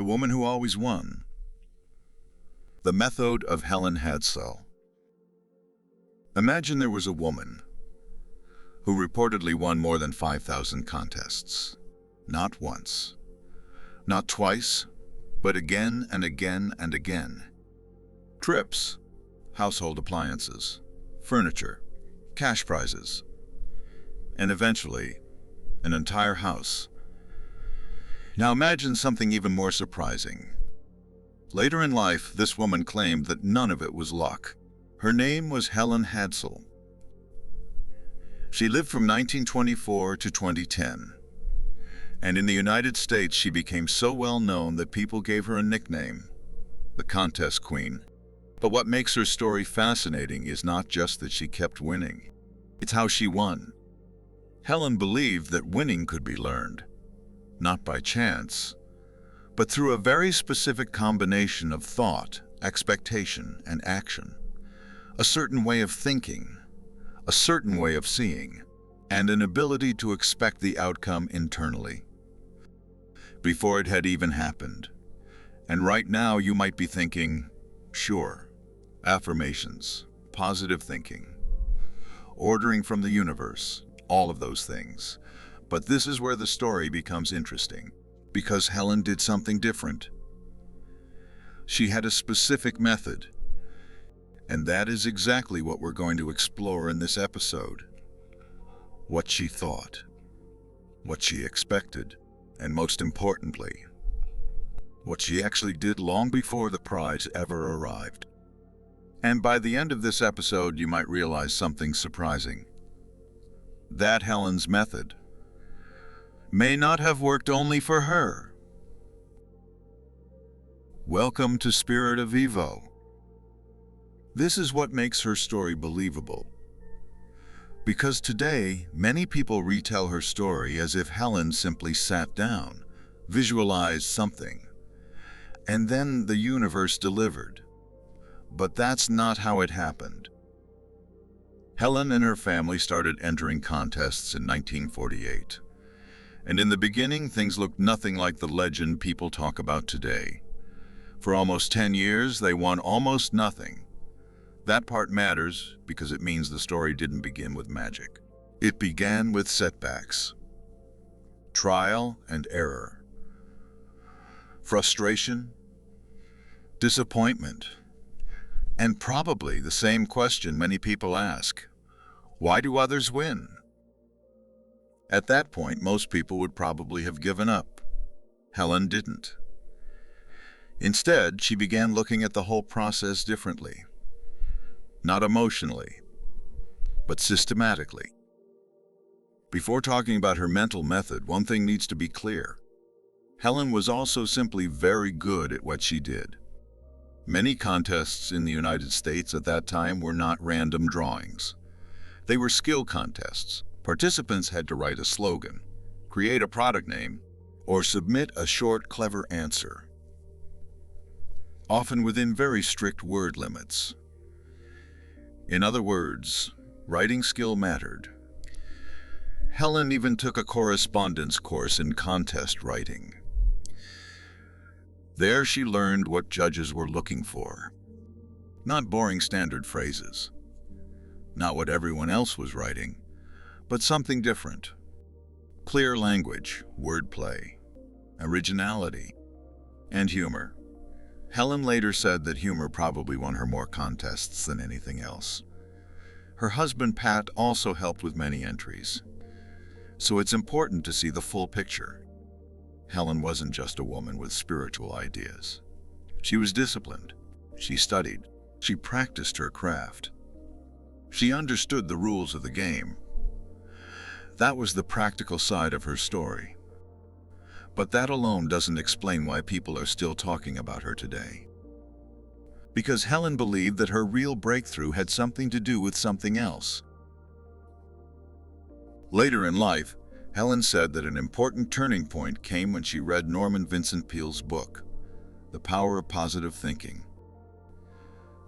The woman who always won. The method of Helen Hadsell. Imagine there was a woman who reportedly won more than 5,000 contests. Not once, not twice, but again and again and again. Trips, household appliances, furniture, cash prizes, and eventually, an entire house. Now imagine something even more surprising. Later in life, this woman claimed that none of it was luck. Her name was Helen Hadsell. She lived from 1924 to 2010. And in the United States, she became so well known that people gave her a nickname, the Contest Queen. But what makes her story fascinating is not just that she kept winning. It's how she won. Helen believed that winning could be learned, not by chance, but through a very specific combination of thought, expectation, and action. A certain way of thinking, a certain way of seeing, and an ability to expect the outcome internally, before it had even happened. And right now you might be thinking, sure, affirmations, positive thinking, ordering from the universe, all of those things. But this is where the story becomes interesting, because Helen did something different. She had a specific method, and that is exactly what we're going to explore in this episode. What she thought, what she expected, and most importantly, what she actually did long before the prize ever arrived. And by the end of this episode, you might realize something surprising. That Helen's method may not have worked only for her. Welcome to SPIRITA VIVO. This is what makes her story believable. Because today, many people retell her story as if Helen simply sat down, visualized something, and then the universe delivered. But that's not how it happened. Helen and her family started entering contests in 1948. And in the beginning, things looked nothing like the legend people talk about today. For almost 10 years, they won almost nothing. That part matters because it means the story didn't begin with magic. It began with setbacks, trial and error, frustration, disappointment, and probably the same question many people ask: why do others win? At that point, most people would probably have given up. Helen didn't. Instead, she began looking at the whole process differently. Not emotionally, but systematically. Before talking about her mental method, one thing needs to be clear. Helen was also simply very good at what she did. Many contests in the United States at that time were not random drawings. They were skill contests. Participants had to write a slogan, create a product name, or submit a short, clever answer, often within very strict word limits. In other words, writing skill mattered. Helen even took a correspondence course in contest writing. There she learned what judges were looking for. Not boring standard phrases, not what everyone else was writing, but something different. Clear language, wordplay, originality, and humor. Helen later said that humor probably won her more contests than anything else. Her husband Pat also helped with many entries. So it's important to see the full picture. Helen wasn't just a woman with spiritual ideas. She was disciplined. She studied. She practiced her craft. She understood the rules of the game. That was the practical side of her story. But that alone doesn't explain why people are still talking about her today. Because Helen believed that her real breakthrough had something to do with something else. Later in life, Helen said that an important turning point came when she read Norman Vincent Peale's book, The Power of Positive Thinking.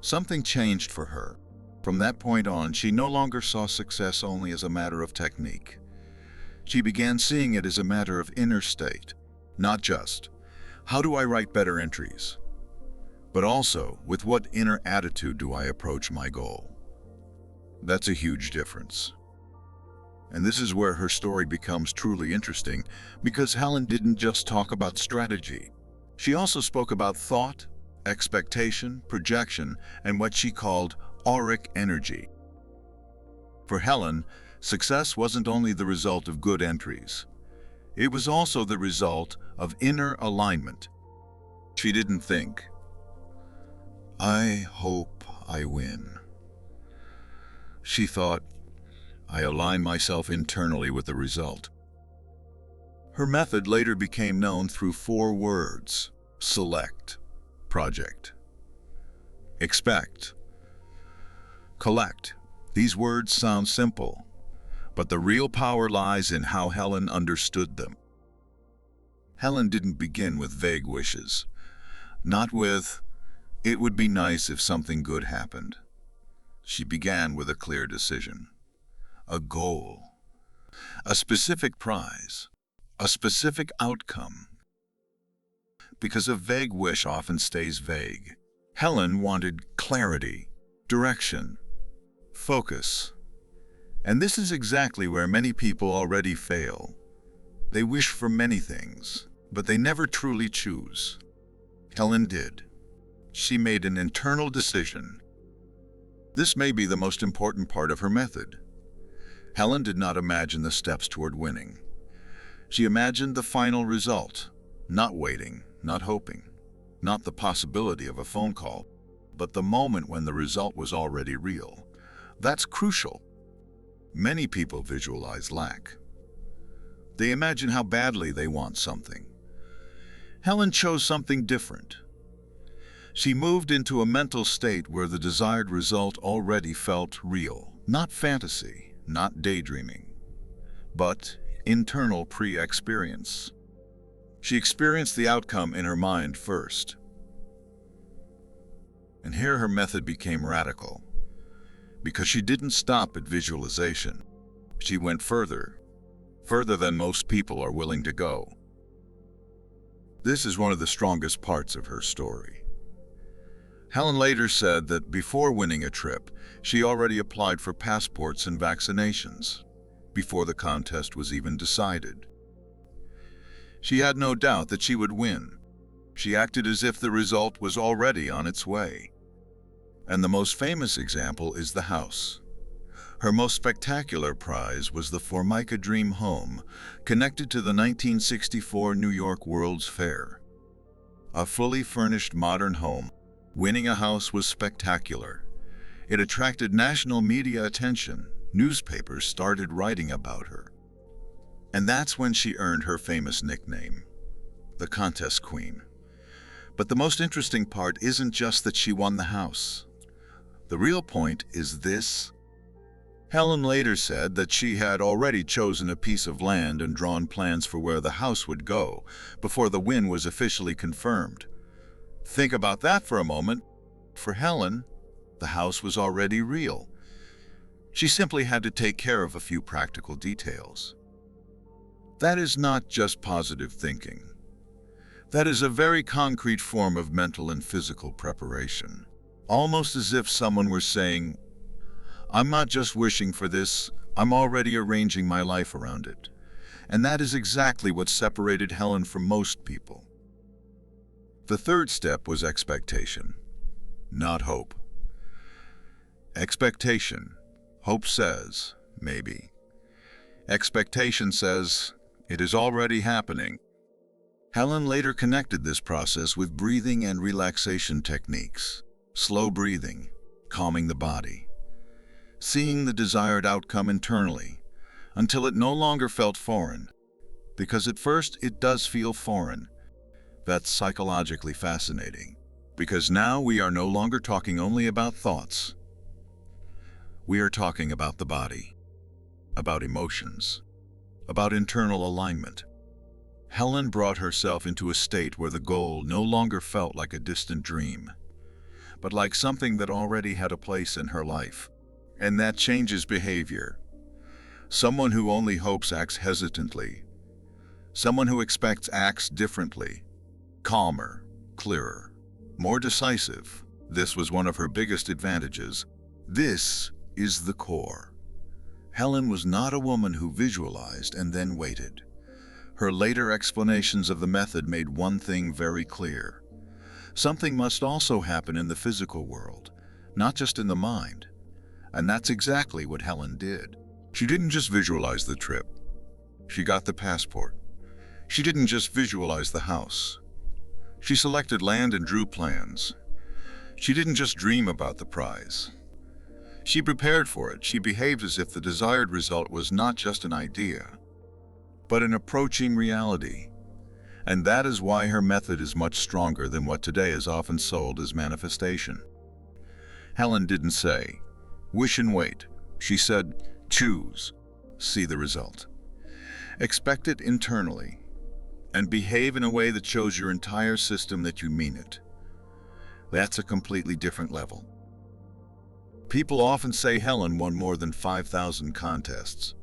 Something changed for her. From that point on, she no longer saw success only as a matter of technique. She began seeing it as a matter of inner state, not just, How do I write better entries? But also, with what inner attitude do I approach my goal? That's a huge difference. And this is where her story becomes truly interesting, because Helen didn't just talk about strategy. She also spoke about thought, expectation, projection, and what she called auric energy. For Helen, success wasn't only the result of good entries. It was also the result of inner alignment. She didn't think, I hope I win. She thought, I align myself internally with the result. Her method later became known through 4 words: select, project, expect, collect. These words sound simple, but the real power lies in how Helen understood them. Helen didn't begin with vague wishes, not with, it would be nice if something good happened. She began with a clear decision, a goal, a specific prize, a specific outcome. Because a vague wish often stays vague, Helen wanted clarity, direction, focus. And this is exactly where many people already fail. They wish for many things, but they never truly choose. Helen did. She made an internal decision. This may be the most important part of her method. Helen did not imagine the steps toward winning. She imagined the final result, not waiting, not hoping, not the possibility of a phone call, but the moment when the result was already real. That's crucial. Many people visualize lack. They imagine how badly they want something. Helen chose something different. She moved into a mental state where the desired result already felt real, not fantasy, not daydreaming, but internal pre-experience. She experienced the outcome in her mind first. And here her method became radical, because she didn't stop at visualization. She went further than most people are willing to go. This is one of the strongest parts of her story. Helen later said that before winning a trip, she already applied for passports and vaccinations, before the contest was even decided. She had no doubt that she would win. She acted as if the result was already on its way. And the most famous example is the house. Her most spectacular prize was the Formica Dream Home, connected to the 1964 New York World's Fair. A fully furnished modern home. Winning a house was spectacular. It attracted national media attention. Newspapers started writing about her. And that's when she earned her famous nickname, the Contest Queen. But the most interesting part isn't just that she won the house. The real point is this. Helen later said that she had already chosen a piece of land and drawn plans for where the house would go before the win was officially confirmed. Think about that for a moment. For Helen, the house was already real. She simply had to take care of a few practical details. That is not just positive thinking. That is a very concrete form of mental and physical preparation. Almost as if someone were saying, I'm not just wishing for this, I'm already arranging my life around it. And that is exactly what separated Helen from most people. The third step was expectation, not hope. Expectation. Hope says, maybe. Expectation says, it is already happening. Helen later connected this process with breathing and relaxation techniques. Slow breathing, calming the body. Seeing the desired outcome internally, until it no longer felt foreign. Because at first it does feel foreign. That's psychologically fascinating, because now we are no longer talking only about thoughts. We are talking about the body, about emotions, about internal alignment. Helen brought herself into a state where the goal no longer felt like a distant dream, but like something that already had a place in her life. And that changes behavior. Someone who only hopes acts hesitantly. Someone who expects acts differently. calmer, clearer, more decisive. This was one of her biggest advantages. This is the core. Helen was not a woman who visualized and then waited. Her later explanations of the method made one thing very clear. Something must also happen in the physical world, not just in the mind. And that's exactly what Helen did. She didn't just visualize the trip. She got the passport. She didn't just visualize the house. She selected land and drew plans. She didn't just dream about the prize. She prepared for it. She behaved as if the desired result was not just an idea, but an approaching reality. And that is why her method is much stronger than what today is often sold as manifestation. Helen didn't say, "Wish and wait." She said, "Choose, see the result. Expect it internally, and behave in a way that shows your entire system that you mean it." That's a completely different level. People often say Helen won more than 5,000 contests.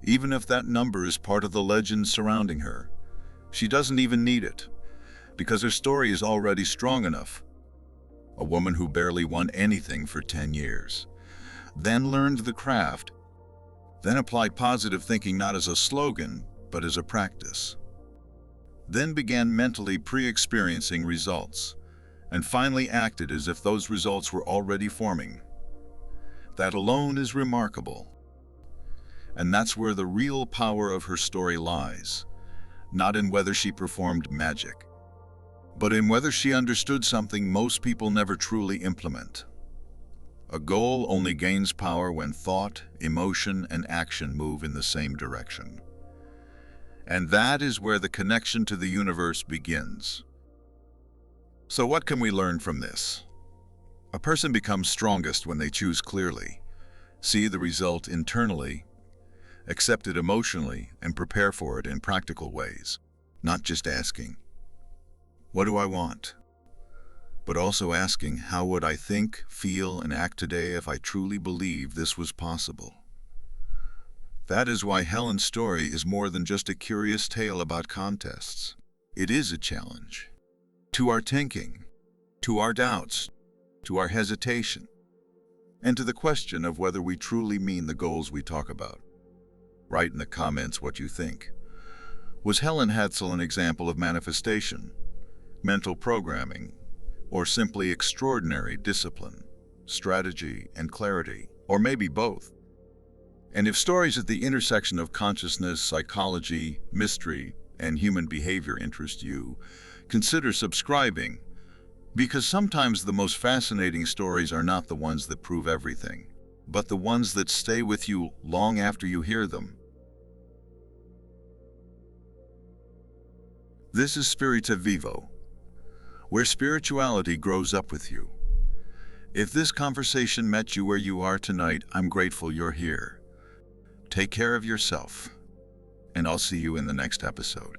Even if that number is part of the legend surrounding her, she doesn't even need it, because her story is already strong enough. A woman who barely won anything for 10 years, then learned the craft, then applied positive thinking not as a slogan, but as a practice. Then began mentally pre-experiencing results, and finally acted as if those results were already forming. That alone is remarkable. And that's where the real power of her story lies, not in whether she performed magic, but in whether she understood something most people never truly implement. A goal only gains power when thought, emotion, and action move in the same direction. And that is where the connection to the universe begins. So what can we learn from this? A person becomes strongest when they choose clearly, see the result internally, accept it emotionally, and prepare for it in practical ways. Not just asking, "What do I want?" but also asking, "How would I think, feel, and act today if I truly believed this was possible?" That is why Helen's story is more than just a curious tale about contests. It is a challenge to our thinking, to our doubts, to our hesitation, and to the question of whether we truly mean the goals we talk about. Write in the comments what you think. Was Helen Hadsell an example of manifestation, mental programming, or simply extraordinary discipline, strategy, and clarity, or maybe both? And if stories at the intersection of consciousness, psychology, mystery, and human behavior interest you, consider subscribing, because sometimes the most fascinating stories are not the ones that prove everything, but the ones that stay with you long after you hear them. This is Spirita Vivo, where spirituality grows up with you. If this conversation met you where you are tonight, I'm grateful you're here. Take care of yourself, and I'll see you in the next episode.